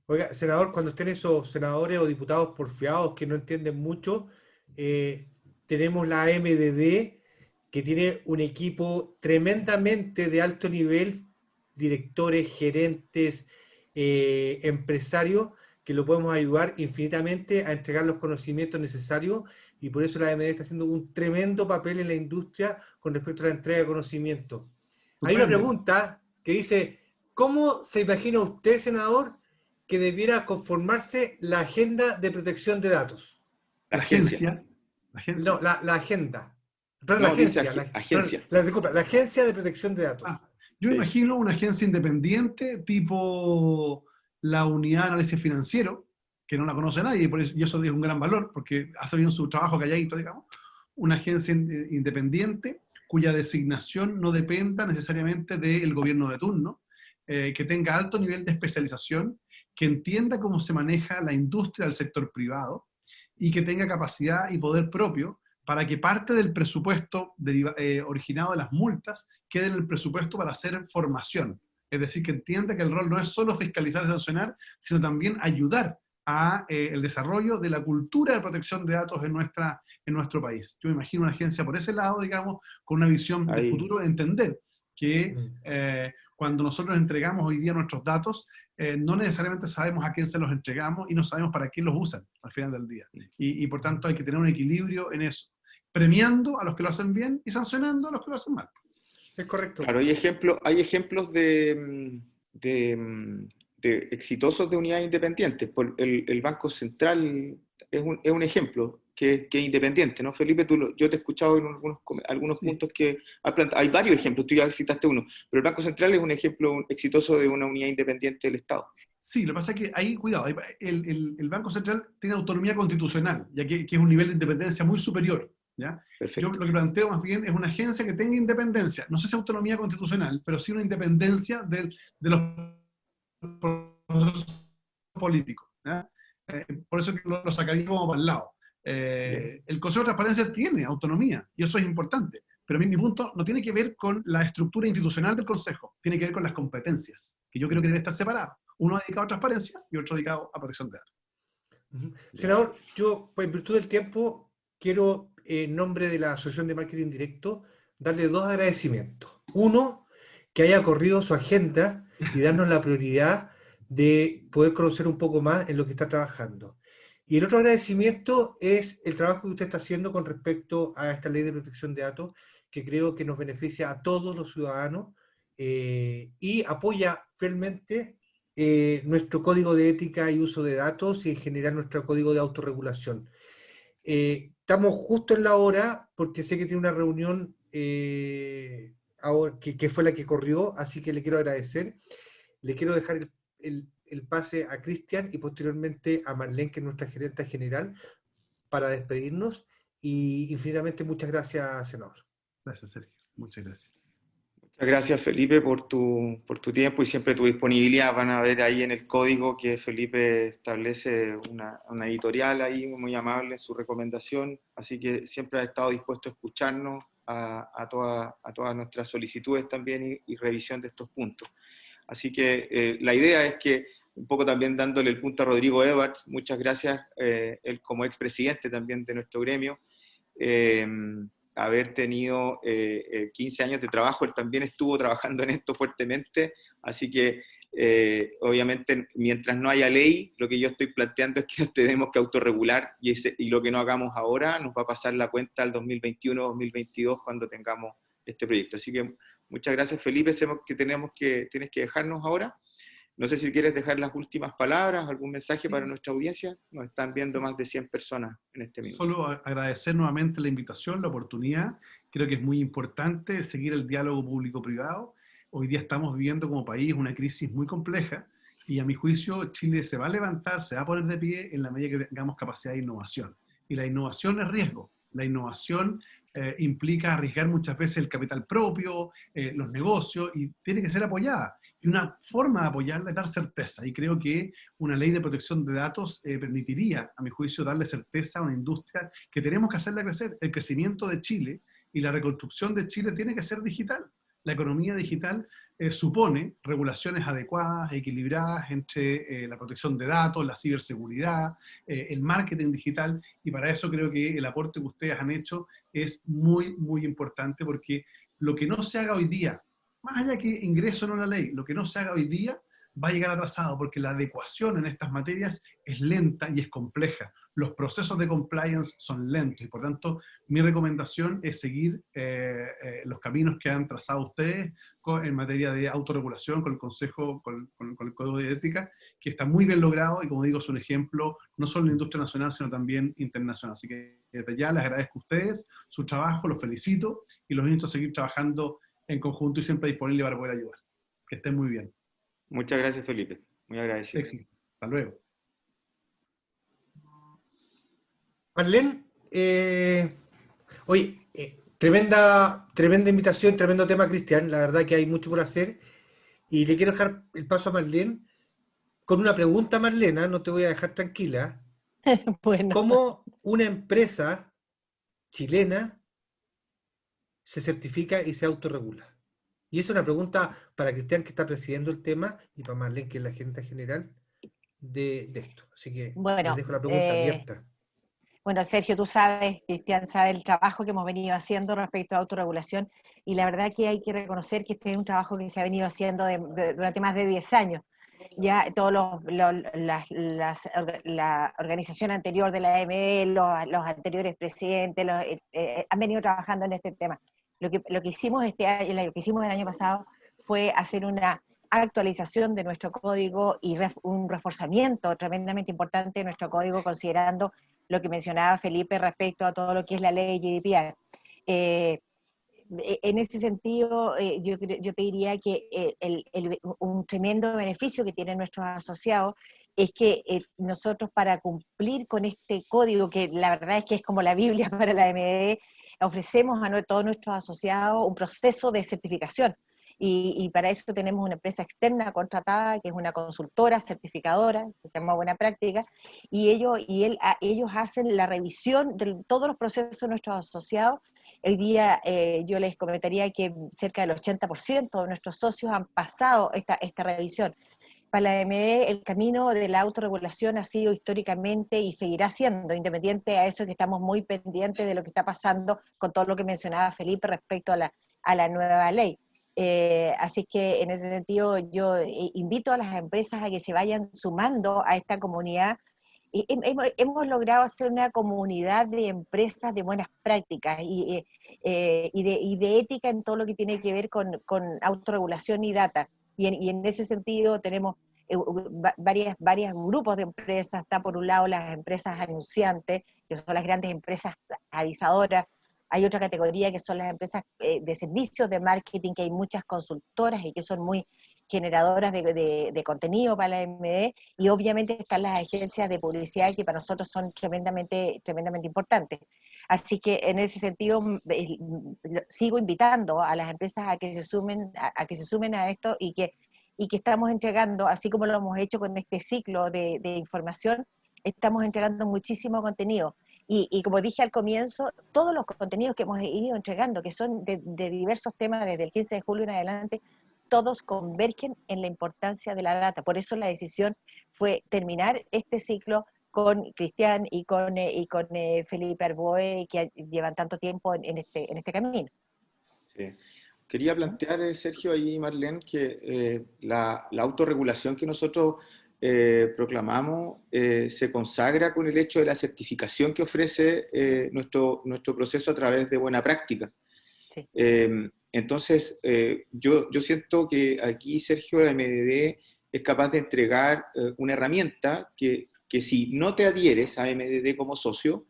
Oiga, senador, cuando estén esos senadores o diputados porfiados que no entienden mucho, tenemos la AMDD, que tiene un equipo tremendamente de alto nivel, directores, gerentes, empresarios, que lo podemos ayudar infinitamente a entregar los conocimientos necesarios, y por eso la AMD está haciendo un tremendo papel en la industria con respecto a la entrega de conocimiento. Hay una pregunta que dice, ¿cómo se imagina usted, senador, que debiera conformarse la agenda de protección de datos? La agencia. ¿La agencia? No, la agenda. Perdón, No, la agencia. agencia. Disculpa, la agencia de protección de datos. Yo Sí. imagino una agencia independiente tipo la Unidad de Análisis Financiero, que no la conoce nadie, y eso es un gran valor, porque hace bien su trabajo calladito, digamos. Una agencia independiente cuya designación no dependa necesariamente del gobierno de turno, que tenga alto nivel de especialización, que entienda cómo se maneja la industria del sector privado y que tenga capacidad y poder propio para que parte del presupuesto originado de las multas quede en el presupuesto para hacer formación. Es decir, que entienda que el rol no es solo fiscalizar y sancionar, sino también ayudar a el desarrollo de la cultura de protección de datos en nuestro país. Yo me imagino una agencia por ese lado, digamos, con una visión de futuro, entender que cuando nosotros entregamos hoy día nuestros datos, no necesariamente sabemos a quién se los entregamos y no sabemos para quién los usan al final del día. Y por tanto hay que tener un equilibrio en eso, premiando a los que lo hacen bien y sancionando a los que lo hacen mal. Es correcto. Claro, hay ejemplos de exitosos de unidades independientes. El Banco Central es un ejemplo que es independiente, ¿no? Felipe, yo te he escuchado en algunos Sí. puntos que has planteado. Hay varios ejemplos, tú ya citaste uno, pero el Banco Central es un ejemplo exitoso de una unidad independiente del Estado. Sí, lo que pasa es que ahí, cuidado, el Banco Central tiene autonomía constitucional, ya que es un nivel de independencia muy superior. ¿Ya? Perfecto. Yo lo que planteo más bien es una agencia que tenga independencia, no sé si autonomía constitucional, pero sí una independencia de los procesos políticos. ¿Ya? Por eso que lo sacaría como para el lado. El Consejo de Transparencia tiene autonomía, y eso es importante, pero a mí mi punto no tiene que ver con la estructura institucional del Consejo, tiene que ver con las competencias, que yo creo que debe estar separado. Uno dedicado a transparencia y otro dedicado a protección de datos. Senador, yo, pues, en virtud del tiempo, quiero, en nombre de la Asociación de Marketing Directo, darle dos agradecimientos. Uno, que haya corrido su agenda y darnos la prioridad de poder conocer un poco más en lo que está trabajando. Y el otro agradecimiento es el trabajo que usted está haciendo con respecto a esta ley de protección de datos, que creo que nos beneficia a todos los ciudadanos y apoya fielmente nuestro código de ética y uso de datos y en general nuestro código de autorregulación. Estamos justo en la hora, porque sé que tiene una reunión ahora, que fue la que corrió, así que le quiero agradecer. Le quiero dejar el pase a Cristian y posteriormente a Marlene, que es nuestra gerenta general, para despedirnos. Y infinitamente muchas gracias, senador. Gracias, Sergio. Muchas gracias. Muchas gracias, Felipe, por tu tiempo y siempre tu disponibilidad. Van a ver ahí en el código que Felipe establece una editorial ahí muy amable en su recomendación, así que siempre ha estado dispuesto a escucharnos a todas nuestras solicitudes también y revisión de estos puntos. Así que la idea es que, un poco también dándole el punto a Rodrigo Edwards, muchas gracias, él como expresidente también de nuestro gremio, haber tenido 15 años de trabajo. Él también estuvo trabajando en esto fuertemente, así que obviamente mientras no haya ley, lo que yo estoy planteando es que nos tenemos que autorregular y lo que no hagamos ahora nos va a pasar la cuenta al 2021-2022 cuando tengamos este proyecto. Así que muchas gracias, Felipe. Sabemos que tienes que dejarnos ahora. No sé si quieres dejar las últimas palabras, algún mensaje para nuestra audiencia. Nos están viendo más de 100 personas en este minuto. Solo agradecer nuevamente la invitación, la oportunidad. Creo que es muy importante seguir el diálogo público-privado. Hoy día estamos viviendo como país una crisis muy compleja y a mi juicio Chile se va a levantar, se va a poner de pie en la medida que tengamos capacidad de innovación. Y la innovación es riesgo. La innovación implica arriesgar muchas veces el capital propio, los negocios, y tiene que ser apoyada. Y una forma de apoyarla es dar certeza. Y creo que una ley de protección de datos permitiría, a mi juicio, darle certeza a una industria que tenemos que hacerla crecer. El crecimiento de Chile y la reconstrucción de Chile tiene que ser digital. la economía digital supone regulaciones adecuadas, equilibradas entre la protección de datos, la ciberseguridad, el marketing digital, y para eso creo que el aporte que ustedes han hecho es muy, muy importante, porque lo que no se haga hoy día, más allá que ingreso o no la ley, lo que no se haga hoy día va a llegar atrasado, porque la adecuación en estas materias es lenta y es compleja. Los procesos de compliance son lentos y por tanto mi recomendación es seguir los caminos que han trazado ustedes en materia de autorregulación con el Consejo, con el Código de Ética, que está muy bien logrado y como digo es un ejemplo no solo en la industria nacional sino también internacional. Así que desde ya les agradezco a ustedes su trabajo, los felicito y los invito a seguir trabajando en conjunto y siempre disponible para poder ayudar. Que estén muy bien. Muchas gracias, Felipe. Muy agradecido. Éxito. Hasta luego. Marlene, oye, tremenda invitación, tremendo tema, Cristian. La verdad que hay mucho por hacer. Y le quiero dejar el paso a Marlene con una pregunta, Marlena, no te voy a dejar tranquila. Bueno, ¿Cómo una empresa chilena se certifica y se autorregula? Y es una pregunta para Cristian, que está presidiendo el tema, y para Marlene, que es la gerente general de esto. Así que les bueno, dejo la pregunta abierta. bueno, Sergio, tú sabes, Cristian sabe el trabajo que hemos venido haciendo respecto a autorregulación y la verdad que hay que reconocer que este es un trabajo que se ha venido haciendo durante más de 10 años. Ya todos la organización anterior de la AME, los anteriores presidentes, han venido trabajando en este tema. Lo que hicimos lo que hicimos el año pasado fue hacer una actualización de nuestro código y un reforzamiento tremendamente importante de nuestro código, considerando lo que mencionaba Felipe respecto a todo lo que es la ley GDPR. En ese sentido, yo te diría que un tremendo beneficio que tienen nuestros asociados es que nosotros, para cumplir con este código, que la verdad es que es como la Biblia para la MDE, ofrecemos a todos nuestros asociados un proceso de certificación. Y para eso tenemos una empresa externa contratada, que es una consultora certificadora, que se llama Buena Práctica, y ellos hacen la revisión de todos los procesos de nuestros asociados. Hoy día yo les comentaría que cerca del 80% de nuestros socios han pasado esta revisión. Para la AMD el camino de la autorregulación ha sido históricamente y seguirá siendo, independiente a eso que estamos muy pendientes de lo que está pasando con todo lo que mencionaba Felipe respecto a la nueva ley. Así que en ese sentido yo invito a las empresas a que se vayan sumando a esta comunidad. Hemos logrado hacer una comunidad de empresas de buenas prácticas y de ética en todo lo que tiene que ver con autorregulación y data. Y en ese sentido tenemos varios grupos de empresas. Está por un lado las empresas anunciantes, que son las grandes empresas avisadoras. Hay otra categoría que son las empresas de servicios de marketing, que hay muchas consultoras y que son muy generadoras de contenido para la MD, y obviamente están las agencias de publicidad, que para nosotros son tremendamente importantes. Así que en ese sentido sigo invitando a las empresas a que se sumen a esto y que estamos entregando, así como lo hemos hecho con este ciclo de información, estamos entregando muchísimo contenido. Y como dije al comienzo, todos los contenidos que hemos ido entregando, que son de diversos temas desde el 15 de julio en adelante, todos convergen en la importancia de la data. Por eso la decisión fue terminar este ciclo con Cristian y con Felipe Arboe, que llevan tanto tiempo en este camino. Sí. Quería plantear, Sergio, ahí, Marlene, que la autorregulación que nosotros proclamamos se consagra con el hecho de la certificación que ofrece nuestro proceso a través de Buena Práctica. Sí. Entonces, yo siento que aquí, Sergio, la MDD es capaz de entregar una herramienta que si no te adhieres a MDD como socio,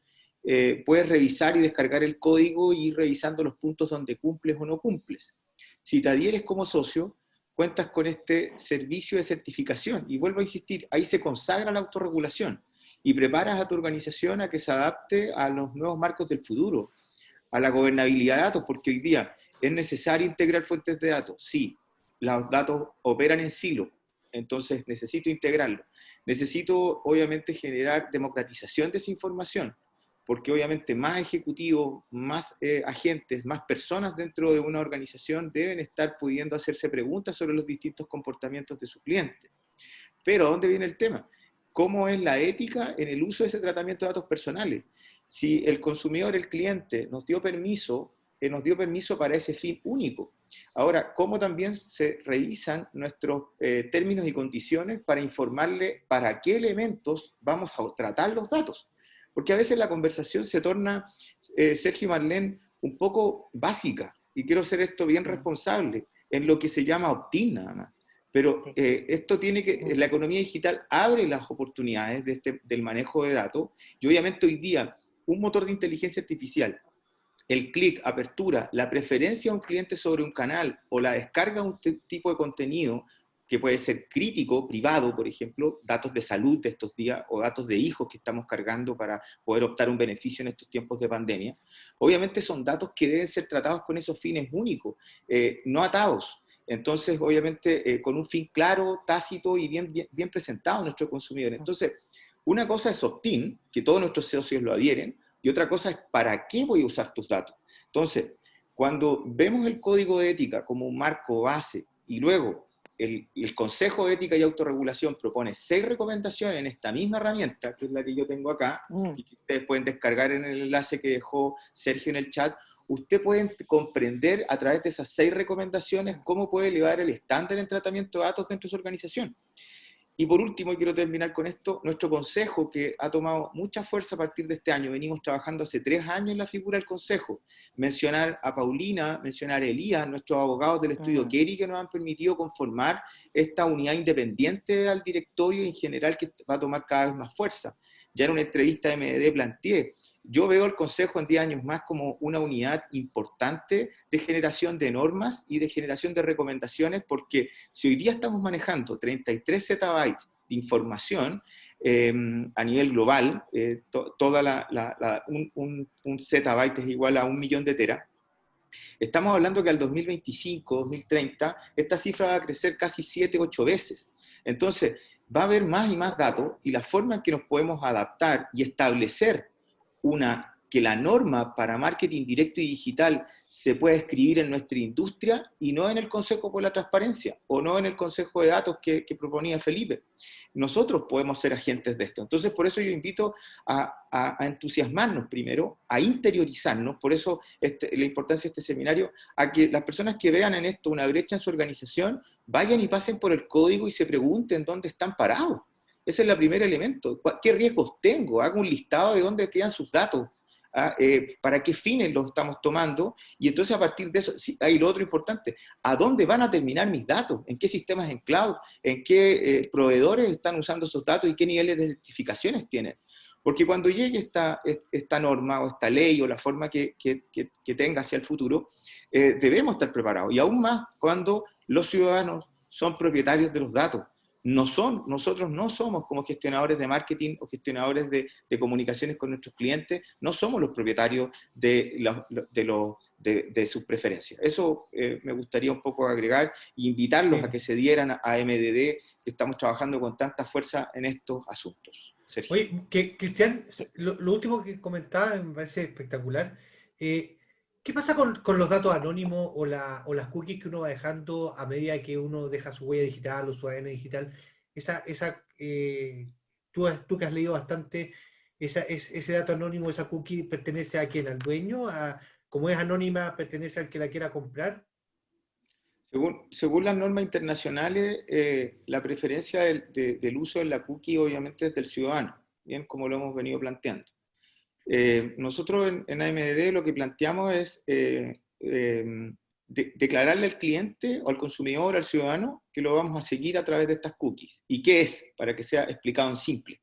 puedes revisar y descargar el código y ir revisando los puntos donde cumples o no cumples. Si te adhieres como socio, cuentas con este servicio de certificación. Y vuelvo a insistir, ahí se consagra la autorregulación y preparas a tu organización a que se adapte a los nuevos marcos del futuro, a la gobernabilidad de datos, porque hoy día es necesario integrar fuentes de datos. Sí, los datos operan en silo, entonces necesito integrarlo. Necesito, obviamente, generar democratización de esa información, porque obviamente más ejecutivos, más agentes, más personas dentro de una organización deben estar pudiendo hacerse preguntas sobre los distintos comportamientos de su cliente. Pero ¿a dónde viene el tema? ¿Cómo es la ética en el uso de ese tratamiento de datos personales? Si el consumidor, el cliente, nos dio permiso para ese fin único. Ahora, ¿cómo también se revisan nuestros términos y condiciones para informarle para qué elementos vamos a tratar los datos? Porque a veces la conversación se torna, Sergio y Marlene, un poco básica, y quiero ser esto bien responsable, en lo que se llama opt-in nada más. Pero esto tiene que, la economía digital abre las oportunidades del manejo de datos, y obviamente hoy día un motor de inteligencia artificial, el clic, apertura, la preferencia a un cliente sobre un canal o la descarga de un tipo de contenido que puede ser crítico, privado, por ejemplo, datos de salud de estos días o datos de hijos que estamos cargando para poder optar un beneficio en estos tiempos de pandemia, obviamente son datos que deben ser tratados con esos fines únicos, no atados. Entonces, obviamente, con un fin claro, tácito y bien presentado a nuestro consumidor. Entonces, una cosa es opt-in, que todos nuestros socios lo adhieren, y otra cosa es ¿para qué voy a usar tus datos? Entonces, cuando vemos el código de ética como un marco base y luego el Consejo de Ética y Autorregulación propone 6 recomendaciones en esta misma herramienta, que es la que yo tengo acá, y que ustedes pueden descargar en el enlace que dejó Sergio en el chat, usted puede comprender a través de esas 6 recomendaciones cómo puede elevar el estándar en tratamiento de datos dentro de su organización. Y por último, y quiero terminar con esto, nuestro consejo, que ha tomado mucha fuerza a partir de este año, venimos trabajando hace 3 años en la figura del consejo. Mencionar a Paulina, mencionar a Elías, nuestros abogados del estudio Kerry, que nos han permitido conformar esta unidad independiente al directorio y en general que va a tomar cada vez más fuerza. Ya en una entrevista de MDD planteé, yo veo el Consejo en 10 años más como una unidad importante de generación de normas y de generación de recomendaciones, porque si hoy día estamos manejando 33 zettabytes de información a nivel global, un zettabyte es igual a 1 millón de teras, estamos hablando que al 2025, 2030, esta cifra va a crecer casi 7, 8 veces. Entonces, va a haber más y más datos, y la forma en que nos podemos adaptar y establecer que la norma para marketing directo y digital se pueda escribir en nuestra industria y no en el Consejo por la Transparencia o no en el Consejo de Datos que proponía Felipe. Nosotros podemos ser agentes de esto. Entonces, por eso yo invito a entusiasmarnos primero, a interiorizarnos, por eso la importancia de este seminario, a que las personas que vean en esto una brecha en su organización, vayan y pasen por el código y se pregunten dónde están parados. Ese es el primer elemento. ¿Qué riesgos tengo? Hago un listado de dónde quedan sus datos, para qué fines los estamos tomando, y entonces a partir de eso, sí, hay lo otro importante, ¿a dónde van a terminar mis datos? ¿En qué sistemas en cloud? ¿En qué proveedores están usando esos datos y qué niveles de certificaciones tienen? Porque cuando llegue esta norma o esta ley o la forma que tenga hacia el futuro, debemos estar preparados, y aún más cuando los ciudadanos son propietarios de los datos. Nosotros no somos como gestionadores de marketing o gestionadores de comunicaciones con nuestros clientes, no somos los propietarios de sus preferencias. Eso me gustaría un poco agregar e invitarlos a que se dieran a MDD, que estamos trabajando con tanta fuerza en estos asuntos. Sergio. Oye, Cristian, lo último que comentaba me parece espectacular. ¿Qué pasa con los datos anónimos o las cookies que uno va dejando a medida que uno deja su huella digital o su ADN digital? Tú que has leído bastante, ese dato anónimo, esa cookie, ¿pertenece a quién? ¿Al dueño? ¿Como es anónima, pertenece al que la quiera comprar? Según las normas internacionales, la preferencia del uso de la cookie obviamente es del ciudadano, bien como lo hemos venido planteando. Nosotros en AMDD lo que planteamos es declararle al cliente o al consumidor, al ciudadano, que lo vamos a seguir a través de estas cookies. ¿Y qué es? Para que sea explicado en simple.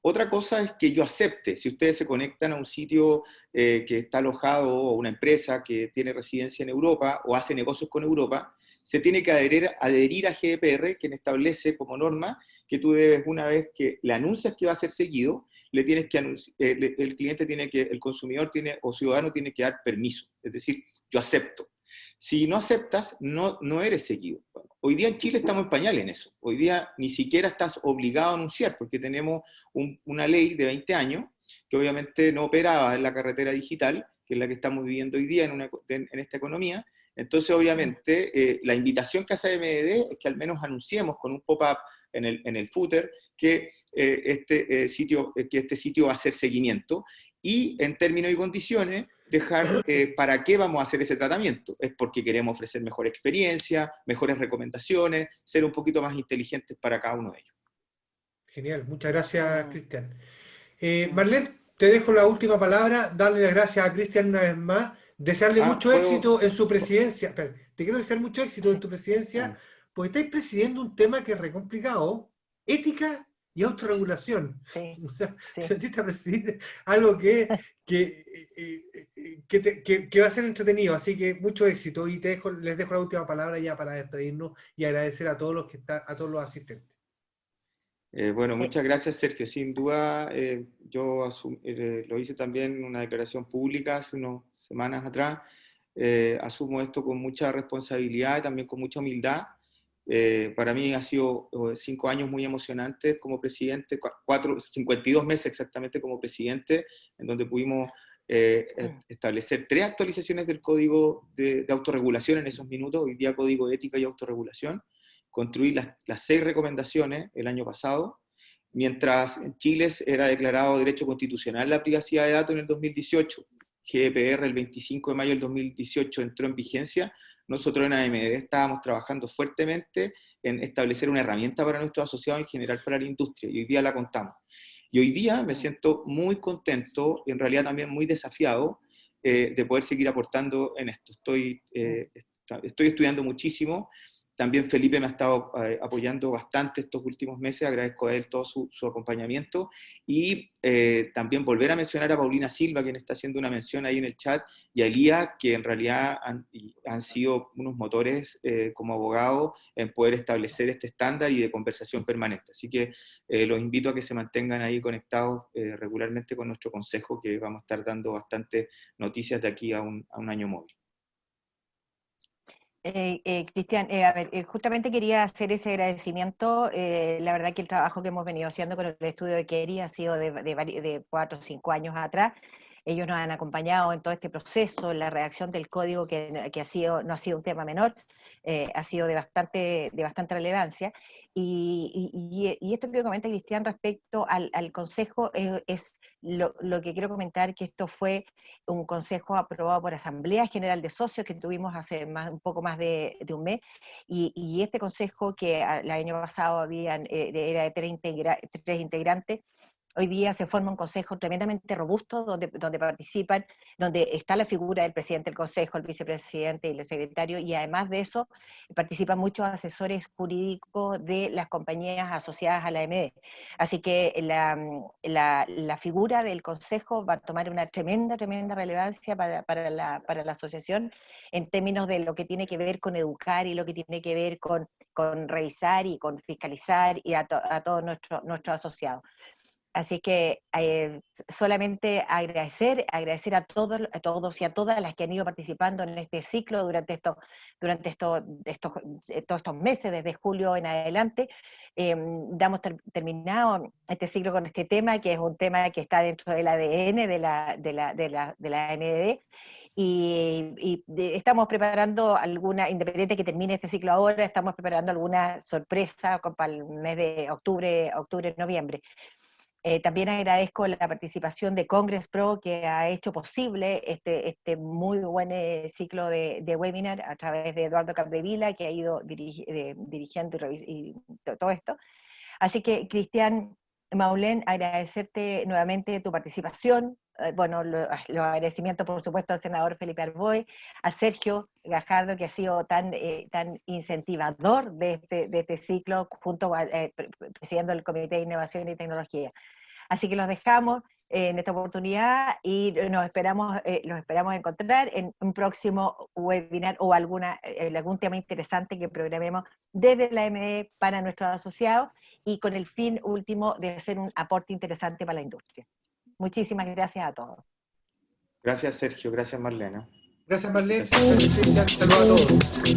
Otra cosa es que yo acepte, si ustedes se conectan a un sitio que está alojado o una empresa que tiene residencia en Europa o hace negocios con Europa, se tiene que adherir a GDPR, quien establece como norma que tú debes, una vez que le anuncias que va a ser seguido, el cliente tiene que, el consumidor tiene o ciudadano tiene que dar permiso, es decir, yo acepto. Si no aceptas, no eres seguido. Hoy día en Chile estamos en pañales en eso. Hoy día ni siquiera estás obligado a anunciar, porque tenemos una ley de 20 años que obviamente no operaba en la carretera digital, que es la que estamos viviendo hoy día en esta economía. Entonces, obviamente, la invitación que hace MDD es que al menos anunciemos con un pop-up en el footer que este sitio va a hacer seguimiento, y en términos y condiciones dejar para qué vamos a hacer ese tratamiento. Es porque queremos ofrecer mejor experiencia, mejores recomendaciones, ser un poquito más inteligentes para cada uno de ellos. Genial, muchas gracias, Cristian. Marlene, te dejo la última palabra, darle las gracias a Cristian una vez más, desearle mucho éxito en su presidencia. Espera, te quiero desear mucho éxito en tu presidencia, porque estáis presidiendo un tema que es re complicado, ética y autorregulación. Sí, O sea, sí. te metiste a presidir algo que va a ser entretenido, así que mucho éxito, y les dejo la última palabra ya para despedirnos y agradecer a todos los asistentes. Bueno, muchas gracias, Sergio. Sin duda, yo lo hice también en una declaración pública hace unas semanas atrás. Asumo esto con mucha responsabilidad y también con mucha humildad. Para mí ha sido 5 años muy emocionantes como presidente, 52 meses exactamente como presidente, en donde pudimos establecer 3 actualizaciones del código de autorregulación en esos minutos, hoy día código de ética y autorregulación. Construir las 6 recomendaciones el año pasado, mientras en Chile era declarado derecho constitucional la privacidad de datos en el 2018, GDPR el 25 de mayo del 2018 entró en vigencia. Nosotros en AMD estábamos trabajando fuertemente en establecer una herramienta para nuestros asociados, en general para la industria, y hoy día la contamos. Y hoy día me siento muy contento, y en realidad también muy desafiado, de poder seguir aportando en esto. Estoy estudiando muchísimo. También Felipe me ha estado apoyando bastante estos últimos meses, agradezco a él todo su acompañamiento, y también volver a mencionar a Paulina Silva, quien está haciendo una mención ahí en el chat, y a Elías, que en realidad han sido unos motores como abogados en poder establecer este estándar y de conversación permanente. Así que los invito a que se mantengan ahí conectados regularmente con nuestro consejo, que vamos a estar dando bastantes noticias de aquí a un año móvil. Cristian, a ver, justamente quería hacer ese agradecimiento. La verdad que el trabajo que hemos venido haciendo con el estudio de Keri ha sido de 4 o 5 años atrás. Ellos nos han acompañado en todo este proceso, la redacción del código, que no ha sido un tema menor, ha sido de bastante relevancia. Y esto que comenta Cristian respecto al consejo es lo que quiero comentar, que esto fue un consejo aprobado por Asamblea General de Socios que tuvimos hace un poco más de un mes, y este consejo, que el año pasado era de 3 integrantes, hoy día se forma un consejo tremendamente robusto donde participan, donde está la figura del presidente del consejo, el vicepresidente y el secretario, y además de eso participan muchos asesores jurídicos de las compañías asociadas a la AMD. Así que la figura del consejo va a tomar una tremenda relevancia para la asociación, en términos de lo que tiene que ver con educar y lo que tiene que ver con revisar y con fiscalizar y a todos nuestros asociados. Así que solamente agradecer a todos y a todas las que han ido participando en este ciclo durante todos estos meses, desde julio en adelante. Damos terminado este ciclo con este tema, que es un tema que está dentro del ADN de la AMD. Y estamos preparando alguna, independiente que termine este ciclo ahora, estamos preparando alguna sorpresa para el mes de octubre, noviembre. También agradezco la participación de Congress Pro, que ha hecho posible este muy buen ciclo de webinar a través de Eduardo Capdevila, que ha ido dirigiendo y todo esto. Así que, Cristian, Maulén, agradecerte nuevamente tu participación. Bueno, los agradecimientos, por supuesto, al senador Felipe Arboe, a Sergio Gajardo, que ha sido tan incentivador de este ciclo, junto a presidiendo el Comité de Innovación y Tecnología. Así que los dejamos en esta oportunidad y los esperamos encontrar en un próximo webinar o algún tema interesante que programemos desde la AMD para nuestros asociados, y con el fin último de hacer un aporte interesante para la industria. Muchísimas gracias a todos. Gracias, Sergio. Gracias, Marlena. Gracias, Marlene. Gracias, Cristian. Saludos a todos.